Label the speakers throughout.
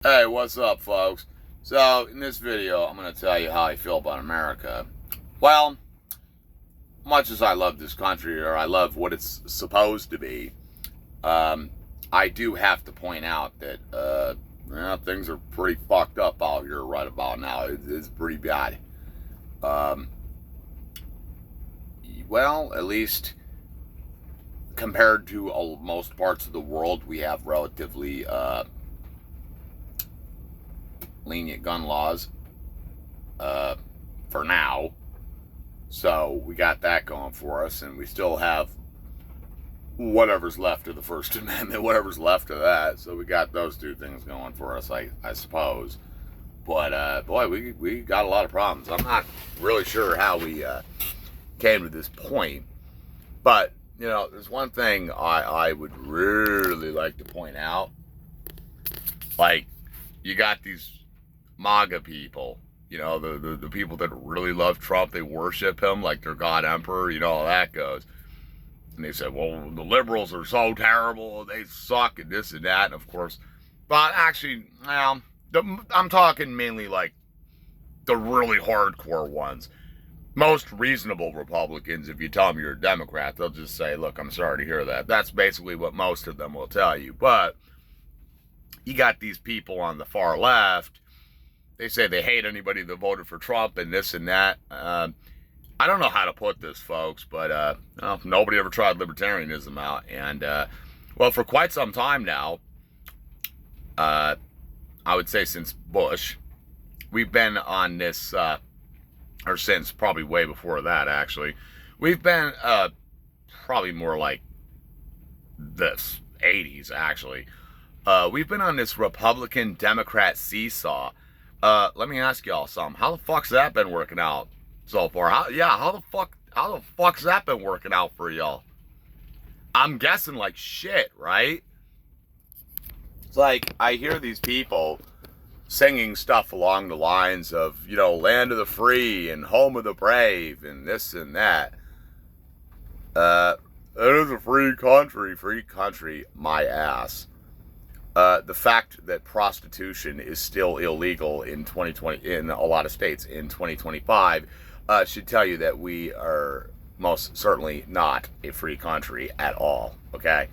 Speaker 1: Hey, what's up, folks? So, in this video, I'm going to tell you how I feel about America. Well, much as I love this country, or I love what it's supposed to be, I do have to point out that things are pretty fucked up out here right about now. It's pretty bad. Um, well, at least compared to most parts of the world, we have relatively lenient gun laws for now. So we got that going for us, and we still have whatever's left of the First Amendment, whatever's left of that. So we got those two things going for us, I suppose. But boy, we got a lot of problems. I'm not really sure how we came to this point, but there's one thing I would really like to point out. Like, you got these MAGA people, the people that really love Trump. They worship him like their God Emperor, how that goes. And they said, well, the liberals are so terrible, they suck, and this and that, and of course, but actually, well, I'm talking mainly like the really hardcore ones. Most reasonable Republicans, if you tell them you're a Democrat, they'll just say, look, I'm sorry to hear that. That's basically what most of them will tell you. But you got these people on the far left. They say they hate anybody that voted for Trump and this and that. I don't know how to put this, folks, but nobody ever tried libertarianism out. And, well, for quite some time now, I would say since Bush, we've been on this, or since probably way before that, actually. We've been probably more like this, 80s, actually. We've been on this Republican-Democrat seesaw. Let me ask y'all something. How the fuck's that been working out so far? How the fuck's that been working out for y'all? I'm guessing like shit, right? It's like, I hear these people singing stuff along the lines of, land of the free and home of the brave and this and that. It is a free country, my ass. The fact that prostitution is still illegal in 2020 in a lot of states in 2025 should tell you that we are most certainly not a free country at all. Okay.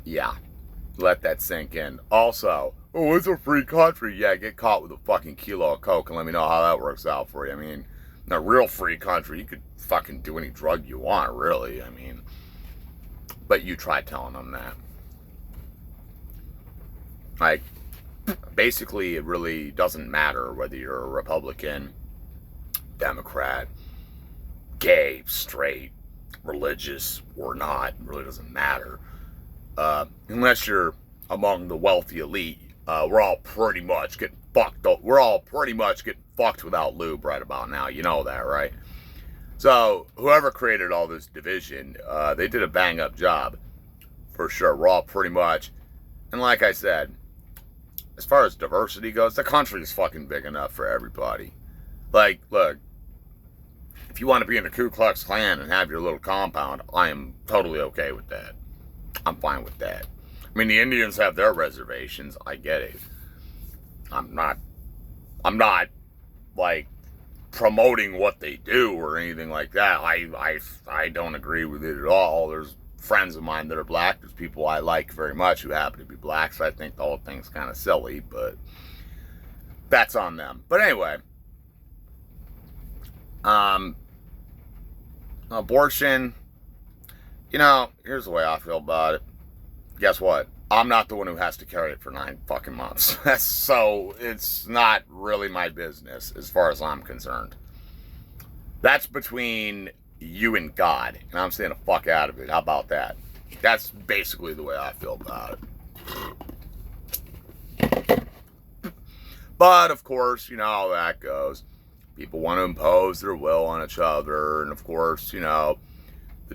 Speaker 1: Yeah. Let that sink in. Also, oh, it's a free country. Yeah, get caught with a fucking kilo of coke and let me know how that works out for you. I mean, in a real free country, you could fucking do any drug you want, really. I mean, but you try telling them that. Like, basically, it really doesn't matter whether you're a Republican, Democrat, gay, straight, religious, or not. It really doesn't matter. Unless you're among the wealthy elite, we're all pretty much getting fucked up. We're all pretty much getting fucked without lube right about now. You know that, right? So, whoever created all this division, they did a bang-up job, for sure. We're all pretty much, and like I said, as far as diversity goes, the country is fucking big enough for everybody. Like, look, if you want to be in the Ku Klux Klan and have your little compound, I am totally okay with that. I'm fine with that. I mean, the Indians have their reservations. I get it. I'm not, like, promoting what they do or anything like that. I don't agree with it at all. There's friends of mine that are black. There's people I like very much who happen to be black, so I think the whole thing's kind of silly, but that's on them. But anyway, abortion, here's the way I feel about it. Guess what? I'm not the one who has to carry it for 9 fucking months. So it's not really my business as far as I'm concerned. That's between you and God, and I'm staying the fuck out of it. How about that? That's basically the way I feel about it. But of course, you know how that goes. People want to impose their will on each other, and of course, the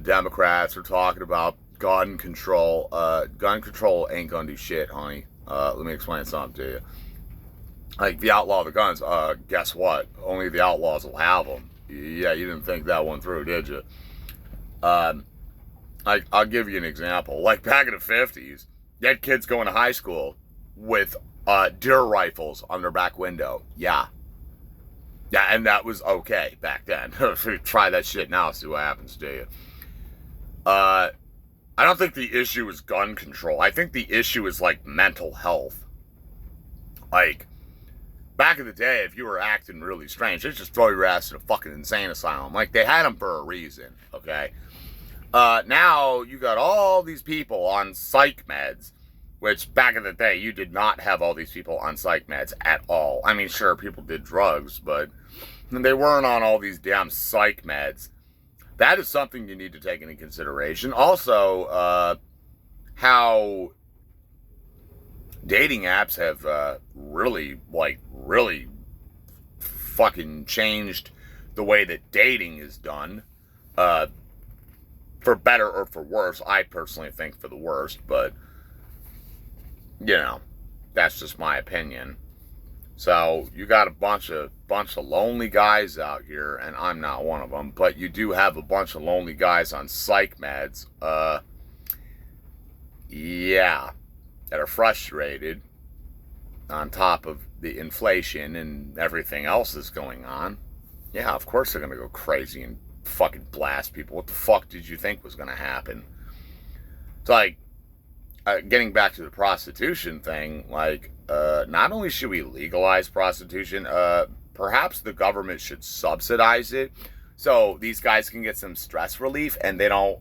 Speaker 1: Democrats are talking about gun control. Gun control ain't gonna do shit, honey. Let me explain something to you. Like, the outlaw the guns, guess what? Only the outlaws will have them. Yeah, you didn't think that one through, did you? I'll give you an example. Like, back in the 50s, You had kids going to high school with deer rifles on their back window. Yeah. Yeah, and that was okay back then. Try that shit now, see what happens to you. I don't think the issue is gun control. I think the issue is like mental health. Like, back in the day, if you were acting really strange, they'd just throw your ass in a fucking insane asylum. Like, they had them for a reason, okay? Now, you got all these people on psych meds, which back in the day, you did not have all these people on psych meds at all. I mean, sure, people did drugs, but they weren't on all these damn psych meds. That is something you need to take into consideration. Also, how dating apps have really fucking changed the way that dating is done. For better or for worse. I personally think for the worst, but, you know, that's just my opinion. So, you got a bunch of lonely guys out here, and I'm not one of them, but you do have a bunch of lonely guys on psych meds, yeah, that are frustrated on top of the inflation and everything else that's going on. Yeah, of course they're gonna go crazy and fucking blast people. What the fuck did you think was gonna happen? It's like, getting back to the prostitution thing, like, not only should we legalize prostitution, perhaps the government should subsidize it so these guys can get some stress relief and they don't,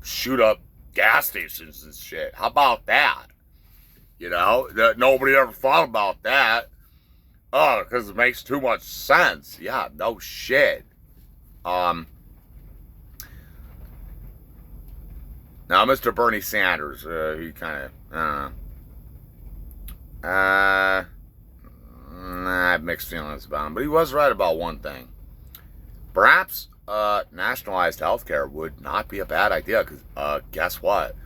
Speaker 1: shoot up gas stations and shit. How about that? You know, nobody ever thought about that. Oh, because it makes too much sense. Yeah, no shit. Now, Mr. Bernie Sanders, he kind of, I have mixed feelings about him, but he was right about one thing. Perhaps, nationalized healthcare would not be a bad idea, because, guess what?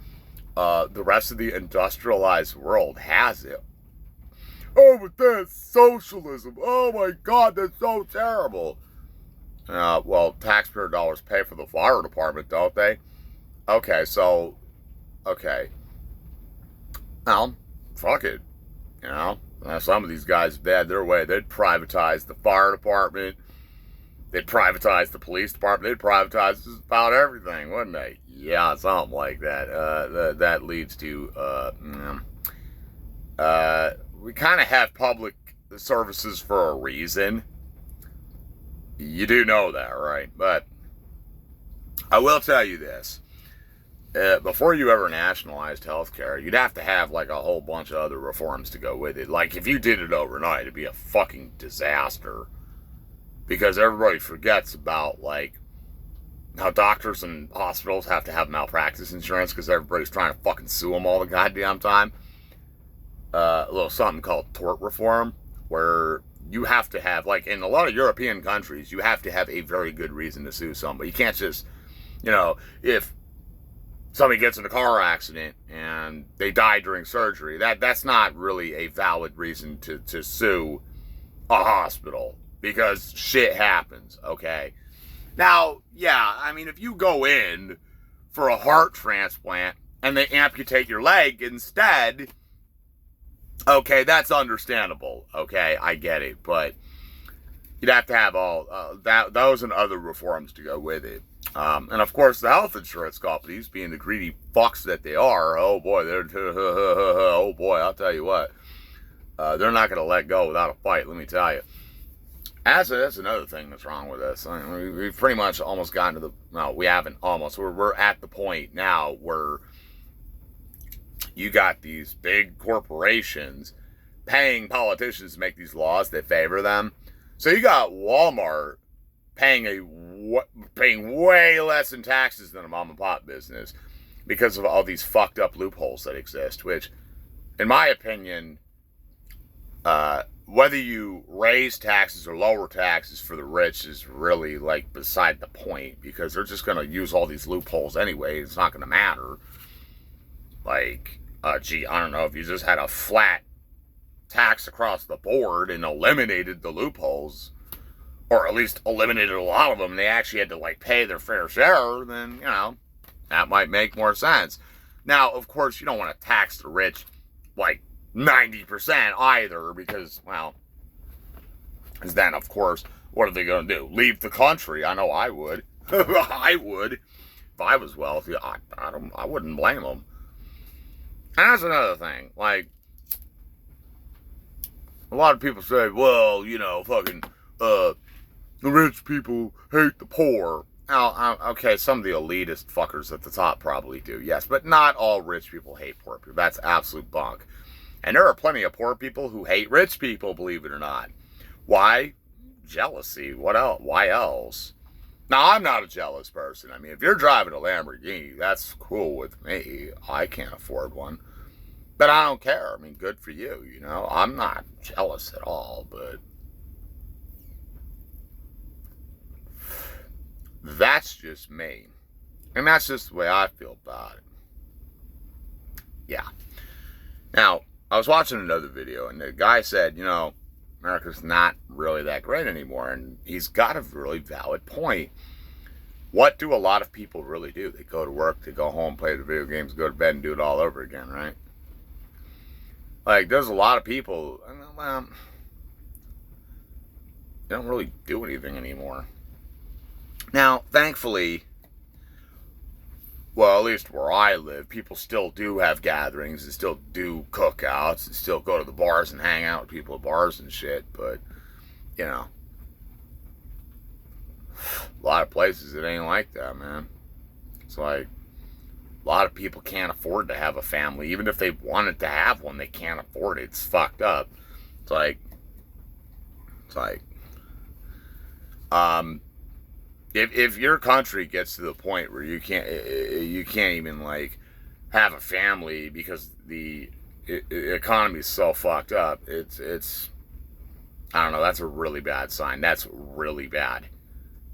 Speaker 1: The rest of the industrialized world has it. Oh, but that's socialism. Oh my God, that's so terrible. Well, taxpayer dollars pay for the fire department, don't they? Okay, so, okay. Well, fuck it. You know, some of these guys, if they had their way, they'd privatize the fire department. They'd privatize the police department. They'd privatize just about everything, wouldn't they? Yeah, something like that. That leads to, we kind of have public services for a reason. You do know that, right? But I will tell you this. Before you ever nationalized healthcare, you'd have to have like a whole bunch of other reforms to go with it. Like, if you did it overnight, it'd be a fucking disaster. Because everybody forgets about, like, how doctors and hospitals have to have malpractice insurance because everybody's trying to fucking sue them all the goddamn time. A little something called tort reform, where you have to have, like, in a lot of European countries, you have to have a very good reason to sue somebody. You can't just, you know, if somebody gets in a car accident and they die during surgery, that's not really a valid reason to sue a hospital, because shit happens, okay? Now, yeah, I mean, if you go in for a heart transplant and they amputate your leg instead, okay, that's understandable, okay? I get it, but you'd have to have all those and other reforms to go with it. And of course, the health insurance companies, being the greedy fucks that they are, oh boy, oh boy, I'll tell you what, they're not going to let go without a fight, let me tell you. That's another thing that's wrong with us. I mean, we've pretty much almost gotten to the, no, we haven't almost, we're at the point now where you got these big corporations paying politicians to make these laws that favor them. So you got Walmart paying way less in taxes than a mom and pop business because of all these fucked up loopholes that exist, which, in my opinion, whether you raise taxes or lower taxes for the rich is really, like, beside the point, because they're just going to use all these loopholes anyway. It's not going to matter. Like, I don't know, if you just had a flat tax across the board and eliminated the loopholes, or at least eliminated a lot of them, and they actually had to, like, pay their fair share, then, you know, that might make more sense. Now, of course, you don't want to tax the rich like 90% either, because, well, because then, of course, what are they going to do? Leave the country? I know I would. I would. If I was wealthy, I wouldn't blame them. And that's another thing. Like, a lot of people say, well, you know, fucking, the rich people hate the poor. Now, okay, some of the elitist fuckers at the top probably do, yes, but not all rich people hate poor people. That's absolute bunk. And there are plenty of poor people who hate rich people, believe it or not. Why? Jealousy. What else? Why else? Now, I'm not a jealous person. I mean, if you're driving a Lamborghini, that's cool with me. I can't afford one. But I don't care. I mean, good for you, you know? I'm not jealous at all, but that's just me. And that's just the way I feel about it. Yeah. Now, I was watching another video, and the guy said, you know, America's not really that great anymore. And he's got a really valid point. What do a lot of people really do? They go to work, they go home, play the video games, go to bed, and do it all over again, right? Like, there's a lot of people, well, they don't really do anything anymore. Now, thankfully, well, at least where I live, people still do have gatherings and still do cookouts and still go to the bars and hang out with people at bars and shit. But, you know, a lot of places it ain't like that, man. It's like, a lot of people can't afford to have a family. Even if they wanted to have one, they can't afford it. It's fucked up. It's like, if your country gets to the point where you can't even like have a family because the economy is so fucked up, it's I don't know, that's a really bad sign. That's really bad.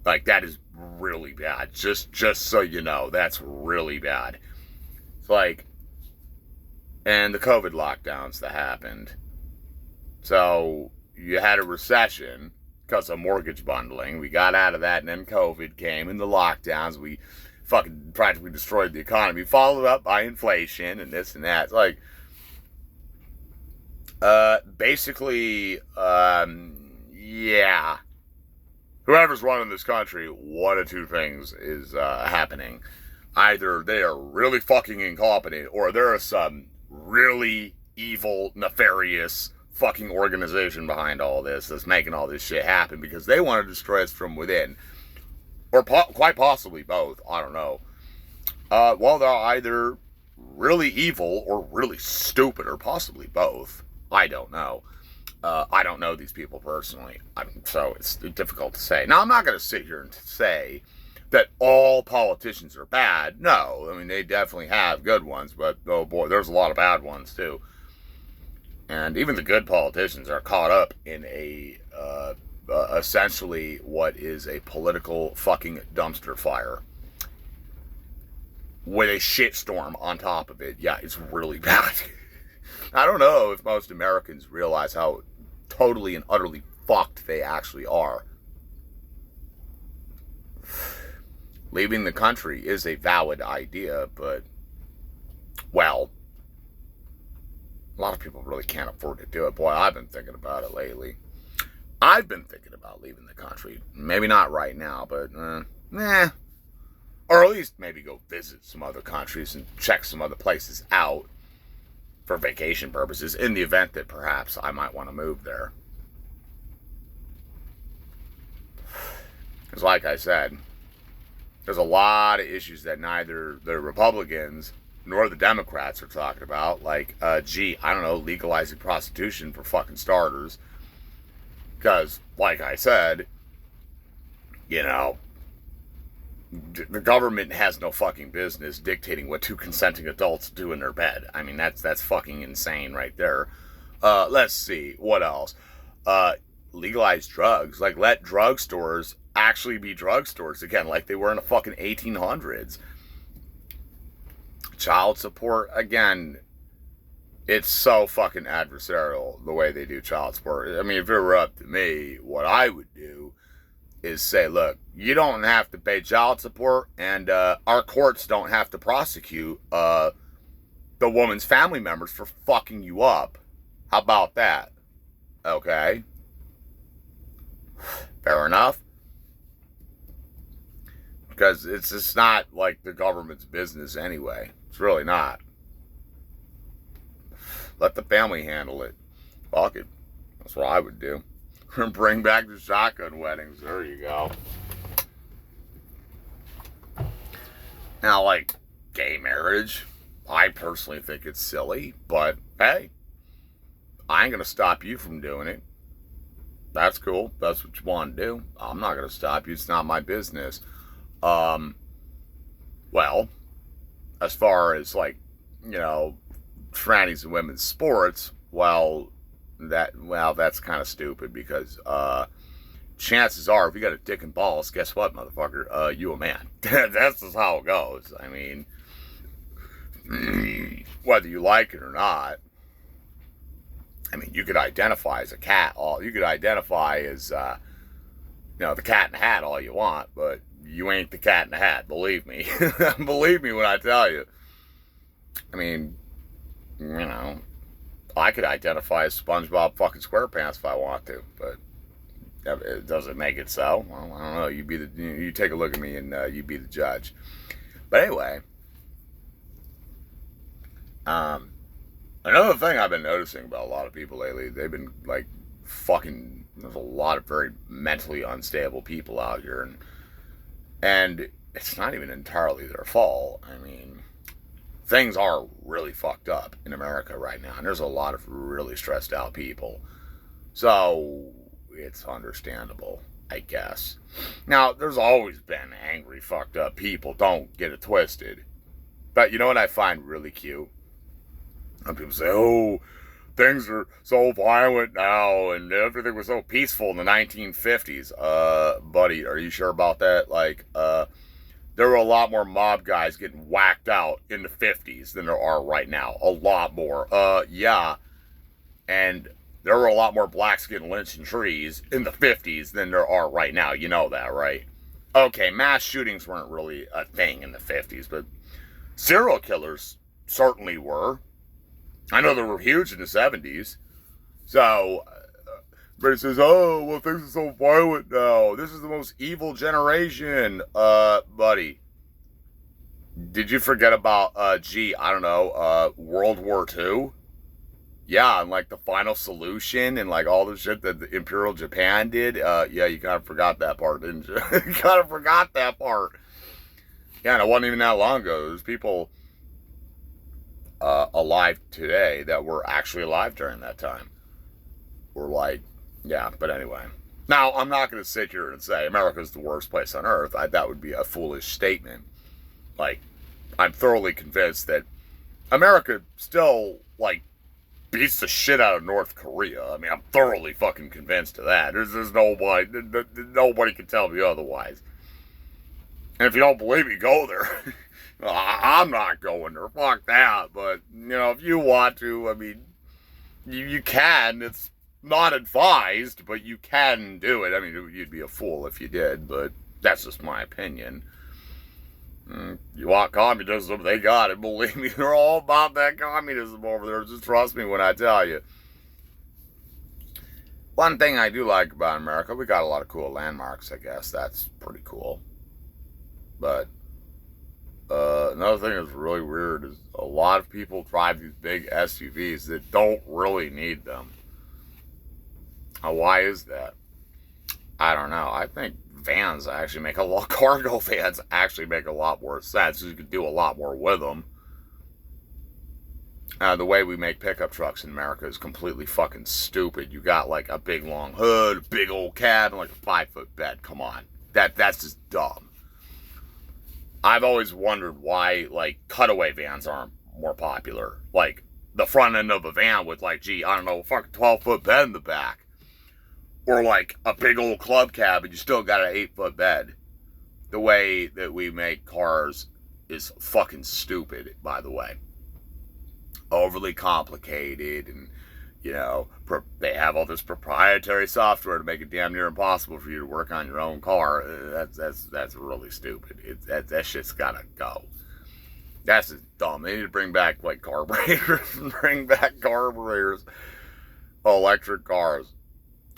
Speaker 1: Like, that is really bad. Just so you know, that's really bad. It's like, and the COVID lockdowns that happened. So you had a recession because of mortgage bundling. We got out of that, and then COVID came, and the lockdowns. We fucking practically destroyed the economy, followed up by inflation and this and that. It's like, basically, yeah. Whoever's running this country, one of two things is happening. Either they are really fucking incompetent, or there is some really evil, nefarious fucking organization behind all this that's making all this shit happen because they want to destroy us from within. Or quite possibly both. I don't know. Well, they're either really evil or really stupid, or possibly both. I don't know. I don't know these people personally, so it's difficult to say. Now, I'm not going to sit here and say that all politicians are bad. No, I mean, they definitely have good ones, but oh boy, there's a lot of bad ones too. And even the good politicians are caught up in essentially what is a political fucking dumpster fire with a shitstorm on top of it. Yeah, it's really bad. I don't know if most Americans realize how totally and utterly fucked they actually are. Leaving the country is a valid idea, but, well, a lot of people really can't afford to do it. Boy, I've been thinking about it lately. I've been thinking about leaving the country. Maybe not right now, but, or at least maybe go visit some other countries and check some other places out for vacation purposes, in the event that perhaps I might want to move there. Because like I said, there's a lot of issues that neither the Republicans nor the Democrats are talking about, like, I don't know, legalizing prostitution for fucking starters. Because, like I said, you know, the government has no fucking business dictating what two consenting adults do in their bed. I mean, that's fucking insane right there. Let's see, what else? Legalize drugs. Like, let drugstores actually be drugstores again, like they were in the fucking 1800s. Child support, again, it's so fucking adversarial the way they do child support. I mean, if it were up to me, what I would do is say, look, you don't have to pay child support, and our courts don't have to prosecute the woman's family members for fucking you up. How about that? Okay. Fair enough. Because it's just not like the government's business anyway. It's really not. Let the family handle it. Fuck it. That's what I would do. Bring back the shotgun weddings. There you go. Now, like, gay marriage, I personally think it's silly, but hey, I ain't gonna stop you from doing it. That's cool. That's what you want to do. I'm not gonna stop you. It's not my business. Well, as far as like, trannies and women's sports, that's kind of stupid because chances are, if you got a dick and balls, guess what, motherfucker? You a man. That's just how it goes. I mean, whether you like it or not. I mean, you could identify as a cat. You could identify as, the cat in the hat all you want, but you ain't the cat in the hat. Believe me. Believe me when I tell you. I mean, I could identify as SpongeBob fucking SquarePants if I want to, but it doesn't make it so. Well, I don't know. You take a look at me and you be the judge. But anyway, another thing I've been noticing about a lot of people lately, they've been like fucking. There's a lot of very mentally unstable people out here, and it's not even entirely their fault. I mean, things are really fucked up in America right now, and there's a lot of really stressed out people. So it's understandable, I guess. Now, there's always been angry, fucked up people. Don't get it twisted. But you know what I find really cute? When people say, oh, things are so violent now and everything was so peaceful in the 1950s. Buddy, are you sure about that? Like, there were a lot more mob guys getting whacked out in the 50s than there are right now. A lot more. Yeah. And there were a lot more blacks getting lynched in trees in the 50s than there are right now. You know that, right? Okay, mass shootings weren't really a thing in the 50s, but serial killers certainly were. I know they were huge in the 70s. So, everybody says, oh, well, things are so violent now. This is the most evil generation. Buddy, did you forget about, World War II? Yeah, and like the Final Solution and like all the shit that the Imperial Japan did. Yeah, you kind of forgot that part, didn't you? You kind of forgot that part. Yeah, and it wasn't even that long ago. There's people alive today that were actually alive during that time. We're like, yeah, but anyway. Now, I'm not going to sit here and say America's the worst place on earth. That would be a foolish statement. Like, I'm thoroughly convinced that America still, like, beats the shit out of North Korea. I mean, I'm thoroughly fucking convinced of that. There's nobody can tell me otherwise. And if you don't believe me, go there. I'm not going there. Fuck that. But, if you want to, I mean, you can. It's not advised, but you can do it. I mean, you'd be a fool if you did, but that's just my opinion. You want communism, they got it. Believe me, they're all about that communism over there. Just trust me when I tell you. One thing I do like about America, we got a lot of cool landmarks, I guess. That's pretty cool. But another thing that's really weird is a lot of people drive these big SUVs that don't really need them. Why is that? I don't know. I think vans actually make cargo vans actually make a lot more sense. You can do a lot more with them. The way we make pickup trucks in America is completely fucking stupid. You got like a big long hood, a big old cab, and like a 5-foot bed. Come on. That's just dumb. I've always wondered why like cutaway vans aren't more popular. Like the front end of a van with like, a fucking 12-foot bed in the back. Or like a big old club cab and you still got an 8-foot bed. The way that we make cars is fucking stupid, by the way. Overly complicated and, they have all this proprietary software to make it damn near impossible for you to work on your own car. That's really stupid. That shit's gotta go. That's just dumb. They need to bring back like carburetors and bring back carburetors, electric cars.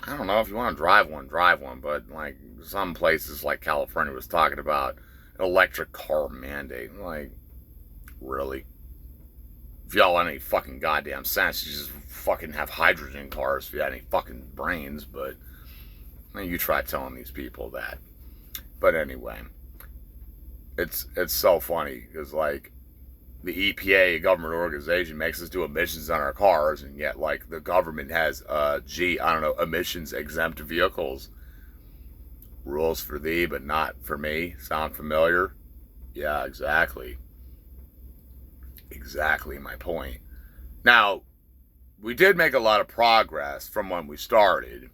Speaker 1: I don't know if you want to drive one, but like some places like California was talking about an electric car mandate. Like, really? If y'all had any fucking goddamn sense, you just fucking have hydrogen cars if you had any fucking brains, but you try telling these people that. But anyway, it's so funny because like the EPA, a government organization, makes us do emissions on our cars, and yet like the government has emissions exempt vehicles. Rules for thee, but not for me. Sound familiar? Yeah, exactly. Exactly my point. Now, we did make a lot of progress from when we started.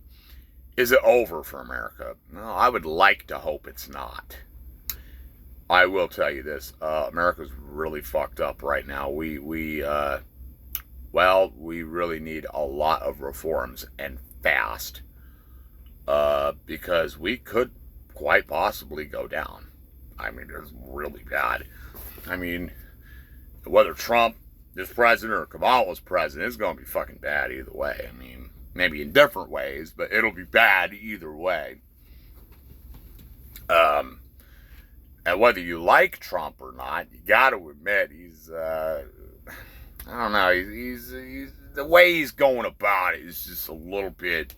Speaker 1: Is it over for America? No, I would like to hope it's not. I will tell you this: America's really fucked up right now. We really need a lot of reforms and fast, because we could quite possibly go down. I mean, it's really bad. I mean, whether Trump is president or Kamala's president, it's going to be fucking bad either way. I mean, maybe in different ways, but it'll be bad either way. And whether you like Trump or not, you got to admit he's, I don't know, he's the way he's going about it is just a little bit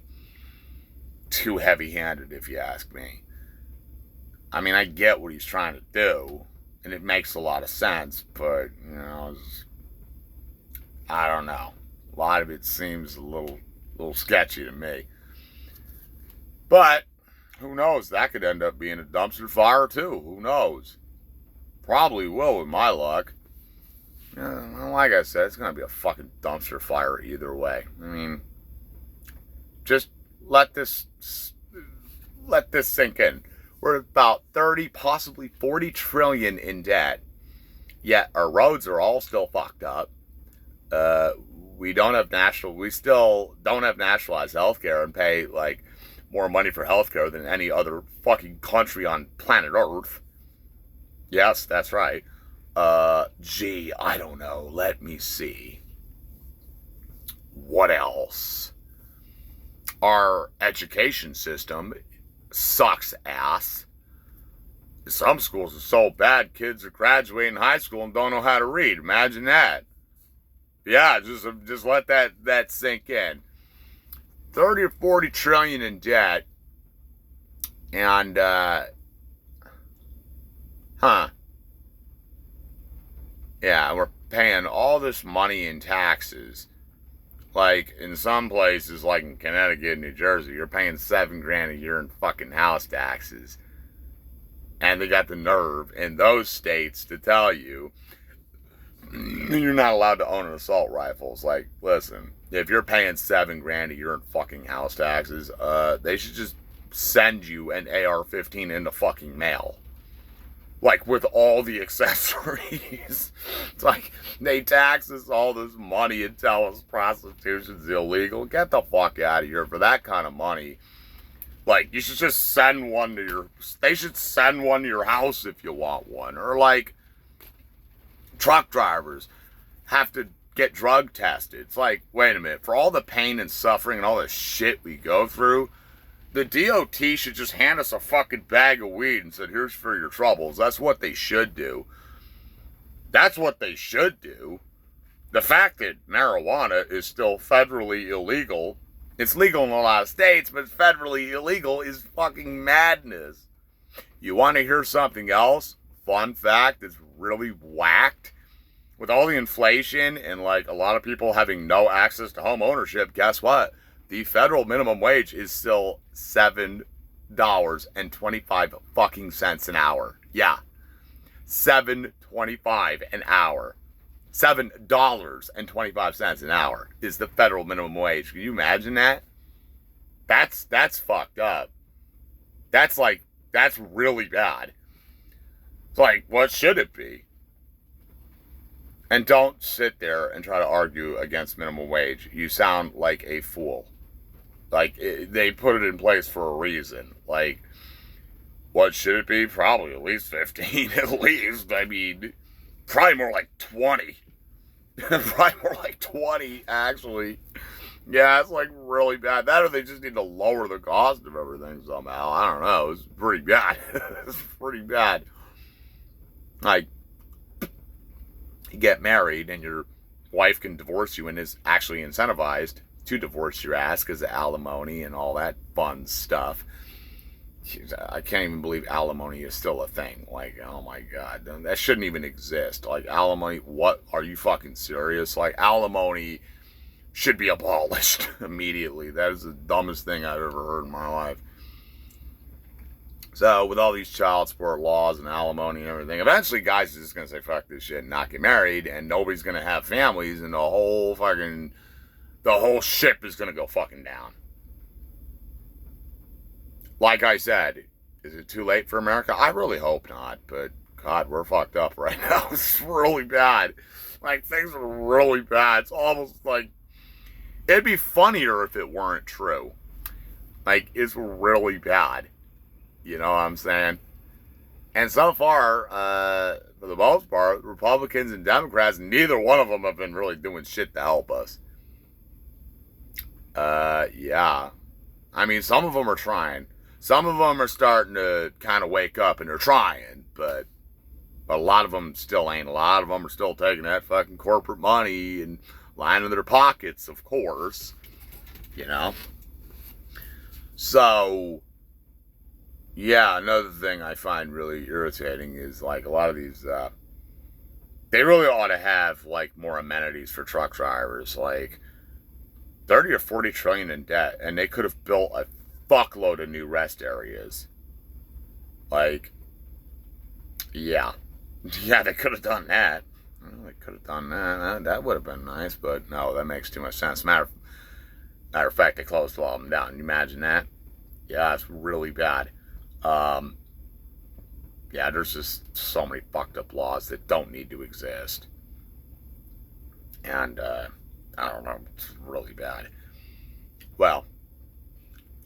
Speaker 1: too heavy-handed, if you ask me. I mean, I get what he's trying to do, and it makes a lot of sense, but, you know, I don't know. A lot of it seems a little sketchy to me. But who knows? That could end up being a dumpster fire too. Who knows? Probably will with my luck. Like I said, it's going to be a fucking dumpster fire either way. I mean, just let this sink in. We're about 30, possibly 40 trillion in debt. Yet our roads are all still fucked up. We still don't have nationalized healthcare and pay like more money for healthcare than any other fucking country on planet Earth. Yes, that's right. I don't know. Let me see. What else? Our education system sucks ass. Some schools are so bad, kids are graduating high school and don't know how to read. Imagine that. Yeah, just let that sink in. 30 or 40 trillion in debt. And, yeah, we're paying all this money in taxes. Like, in some places, like in Connecticut and New Jersey, you're paying $7,000 a year in fucking house taxes. And they got the nerve in those states to tell you you're not allowed to own an assault rifle. It's like, listen, if you're paying $7,000 a year in fucking house taxes, they should just send you an AR-15 in the fucking mail. Like, with all the accessories. It's like, they tax us all this money and tell us prostitution's illegal. Get the fuck out of here for that kind of money. Like, you should just send one to they should send one to your house if you want one. Or like, truck drivers have to get drug tested. It's like, wait a minute, for all the pain and suffering and all the shit we go through, the DOT should just hand us a fucking bag of weed and said, here's for your troubles. That's what they should do. That's what they should do. The fact that marijuana is still federally illegal, it's legal in a lot of states, but it's federally illegal, is fucking madness. You want to hear something else? Fun fact that's really whacked. With all the inflation and like a lot of people having no access to home ownership, guess what? The federal minimum wage is still $7.25 fucking cents an hour. Yeah. $7.25 an hour. $7.25 an hour is the federal minimum wage. Can you imagine that? That's fucked up. That's really bad. It's like, what should it be? And don't sit there and try to argue against minimum wage. You sound like a fool. Like, they put it in place for a reason. Like, what should it be? Probably at least 15, at least. I mean, Probably more like 20. Probably more like 20, actually. Yeah, it's like really bad. That or they just need to lower the cost of everything somehow. I don't know. It's pretty bad. It's pretty bad. Like, you get married and your wife can divorce you and is actually incentivized to divorce your ass because of alimony and all that fun stuff. I can't even believe alimony is still a thing. Like, oh my God, that shouldn't even exist. Like, alimony, what? Are you fucking serious? Like, alimony should be abolished immediately. That is the dumbest thing I've ever heard in my life. So, with all these child support laws and alimony and everything, eventually guys are just going to say, fuck this shit and not get married, and nobody's going to have families, and the whole ship is going to go fucking down. Like I said, is it too late for America? I really hope not, but God, we're fucked up right now. It's really bad. Like, things are really bad. It's almost like, it'd be funnier if it weren't true. Like, it's really bad. You know what I'm saying? And so far, for the most part, Republicans and Democrats, neither one of them have been really doing shit to help us. Yeah. I mean, some of them are trying. Some of them are starting to kind of wake up and they're trying, but a lot of them still ain't. A lot of them are still taking that fucking corporate money and lining their pockets, of course. You know? So, yeah, another thing I find really irritating is, like, a lot of these, they really ought to have, like, more amenities for truck drivers. Like, 30 or 40 trillion in debt, and they could have built a fuckload of new rest areas. Like, yeah. Yeah, they could have done that. Well, they could have done that. That would have been nice, but no, that makes too much sense. Matter of fact, they closed all of them down. Can you imagine that? Yeah, it's really bad. Yeah, there's just so many fucked up laws that don't need to exist. And, I don't know, it's really bad. Well,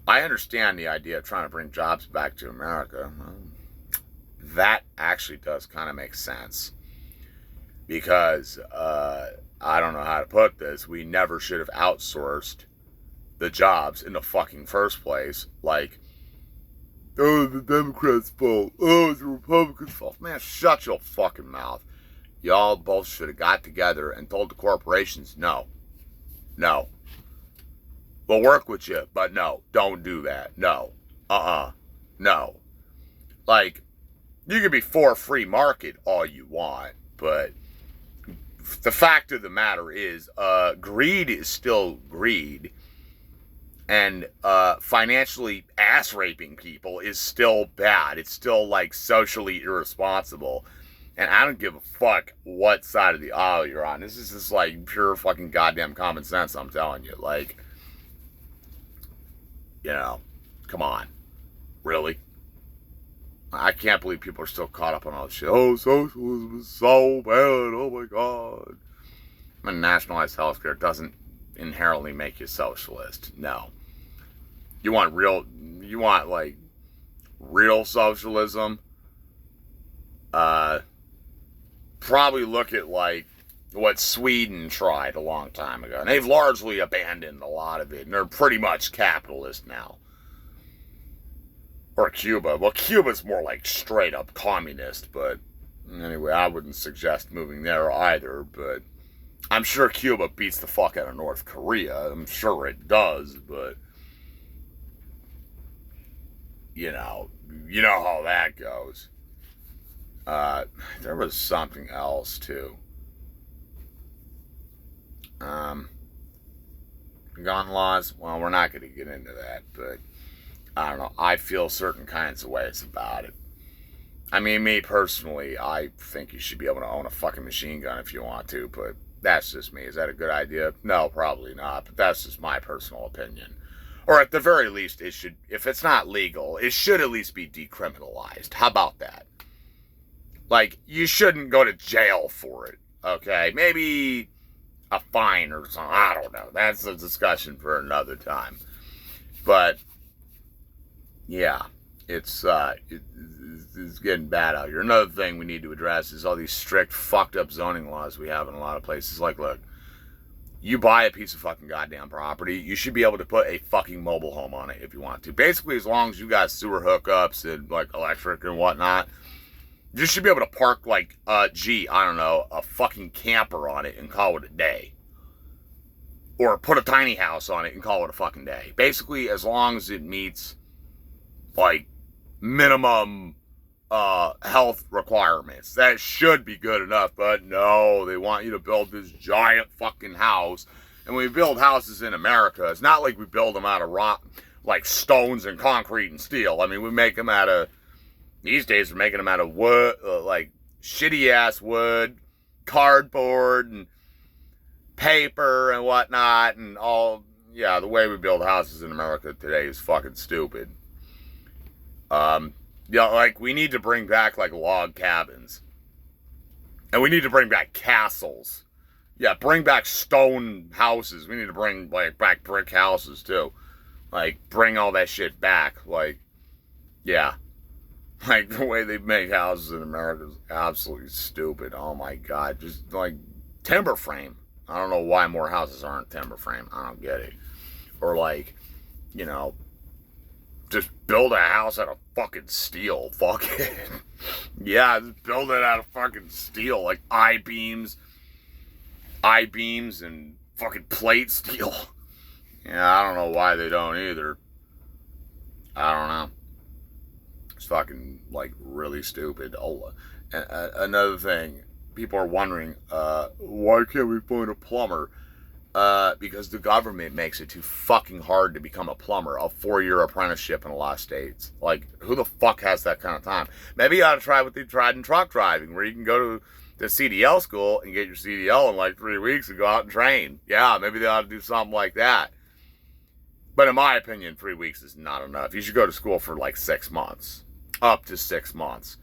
Speaker 1: I understand the idea of trying to bring jobs back to America. That actually does kind of make sense. Because, I don't know how to put this, we never should have outsourced the jobs in the fucking first place. Like, oh, the Democrats' fault. Oh, it's the Republicans' fault. Man, shut your fucking mouth. Y'all both should have got together and told the corporations, no. No. We'll work with you, but no, don't do that. No. No. Like, you can be for free market all you want, but the fact of the matter is, greed is still greed, and financially ass-raping people is still bad. It's still, like, socially irresponsible, and I don't give a fuck what side of the aisle you're on. This is just, like, pure fucking goddamn common sense, I'm telling you. Like, you know, come on. Really? I can't believe people are still caught up on all this shit. Oh, socialism is so bad. Oh my God. I mean, nationalized healthcare doesn't inherently make you socialist. No. You want like real socialism? Probably look at like what Sweden tried a long time ago. And they've largely abandoned a lot of it. And they're pretty much capitalist now. Or Cuba. Well, Cuba's more like straight up communist, but anyway, I wouldn't suggest moving there either, but I'm sure Cuba beats the fuck out of North Korea. I'm sure it does, but you know how that goes. There was something else too. Gun laws, well, we're not going to get into that, but I don't know, I feel certain kinds of ways about it. I mean, me personally, I think you should be able to own a fucking machine gun if you want to, but that's just me. Is that a good idea? No, probably not, but that's just my personal opinion. Or at the very least, it should, if it's not legal, it should at least be decriminalized. How about that? Like, you shouldn't go to jail for it, okay? Maybe a fine or something. I don't know. That's a discussion for another time. But, yeah. It's getting bad out here. Another thing we need to address is all these strict, fucked up zoning laws we have in a lot of places. Like, look, you buy a piece of fucking goddamn property, you should be able to put a fucking mobile home on it if you want to. Basically, as long as you got sewer hookups and like electric and whatnot, you should be able to park like, I don't know, a fucking camper on it and call it a day. Or put a tiny house on it and call it a fucking day. Basically, as long as it meets like minimum health requirements, that should be good enough. But no, they want you to build this giant fucking house. And when we build houses in America, it's not like we build them out of rock, like stones and concrete and steel. I mean, we make them out of, these days we're making them out of wood, like shitty ass wood, cardboard, and paper and whatnot, and all. Yeah, the way we build houses in America today is fucking stupid. Like, we need to bring back like log cabins, and we need to bring back castles. Yeah, bring back stone houses. We need to bring like back brick houses too. Like, bring all that shit back. Like, yeah, like the way they make houses in America is absolutely stupid. Oh my god, just like timber frame. I don't know why more houses aren't timber frame. I don't get it. Or like, you know, just build a house out of fucking steel. Fuck it. Yeah, just build it out of fucking steel. Like I-beams and fucking plate steel. Yeah, I don't know why they don't either. I don't know. It's fucking like really stupid. Oh, another thing. People are wondering, why can't we find a plumber? Because the government makes it too fucking hard to become a plumber. A 4-year apprenticeship in a lot of states. Like, who the fuck has that kind of time? Maybe you ought to try what they tried in truck driving, where you can go to the CDL school and get your CDL in like 3 weeks and go out and train. Yeah, maybe they ought to do something like that. But in my opinion, 3 weeks is not enough. You should go to school for like 6 months. Up to 6 months.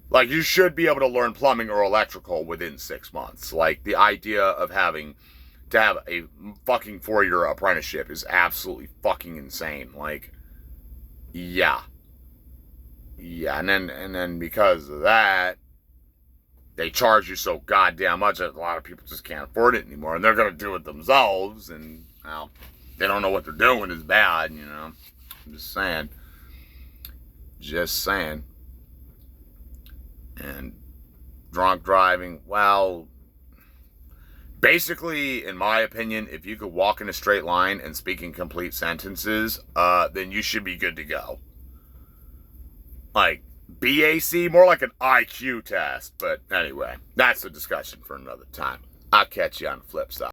Speaker 1: Like, you should be able to learn plumbing or electrical within 6 months. Like, the idea of having to have a fucking 4-year apprenticeship is absolutely fucking insane. Like, yeah. Yeah, and then because of that, they charge you so goddamn much that a lot of people just can't afford it anymore. And they're going to do it themselves. And, well, they don't know what they're doing is bad, you know. I'm just saying. Just saying. And drunk driving, well, basically, in my opinion, if you could walk in a straight line and speak in complete sentences, then you should be good to go. Like, BAC, more like an IQ test. But anyway, that's a discussion for another time. I'll catch you on the flip side.